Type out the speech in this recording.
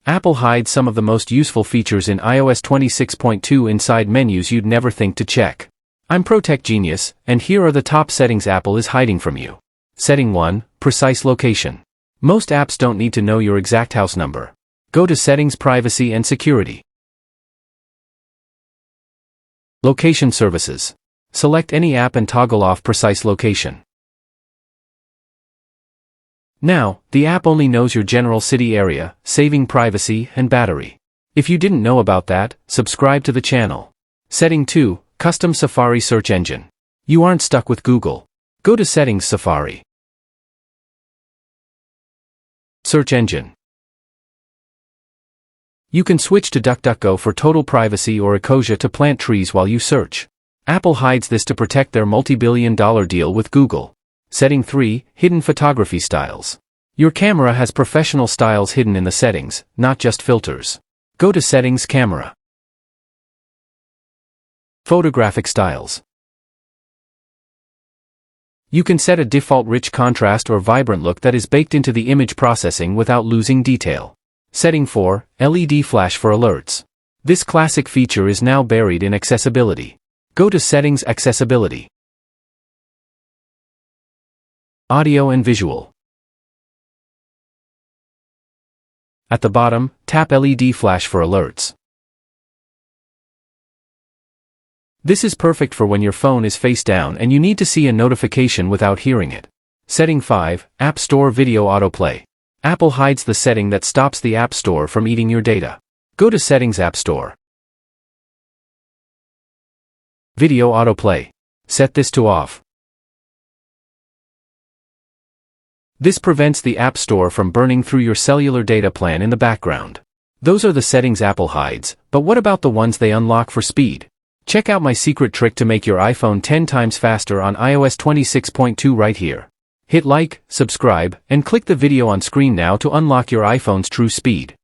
Apple hides some of the most useful features in iOS 26.2 inside menus you'd never think to check. I'm Protech Genius, and here are the top settings Apple is hiding from you. Setting 1, Precise Location. Most apps don't need to know your exact house number. Go to Settings, Privacy and Security. Location Services. Select any app and toggle off Precise Location. Now, the app only knows your general city area, saving privacy and battery. If you didn't know about that, subscribe to the channel. Setting 2, Custom Safari Search Engine. You aren't stuck with Google. Go to Settings, Safari. Search Engine. You can switch to DuckDuckGo for total privacy or Ecosia to plant trees while you search. Apple hides this to protect their multi-billion-dollar deal with Google. Setting 3, Hidden Photography Styles. Your camera has professional styles hidden in the settings, not just filters. Go to Settings, Camera. Photographic Styles. You can set a default rich contrast or vibrant look that is baked into the image processing without losing detail. Setting 4, LED Flash for Alerts. This classic feature is now buried in Accessibility. Go to Settings, Accessibility. Audio and Visual. At the bottom, tap LED Flash for alerts. This is perfect for when your phone is face down and you need to see a notification without hearing it. Setting 5, App Store Video Autoplay. Apple hides the setting that stops the App Store from eating your data. Go to Settings, App Store. Video Autoplay. Set this to off. This prevents the App Store from burning through your cellular data plan in the background. Those are the settings Apple hides, but what about the ones they unlock for speed? Check out my secret trick to make your iPhone 10 times faster on iOS 26.2 right here. Hit like, subscribe, and click the video on screen now to unlock your iPhone's true speed.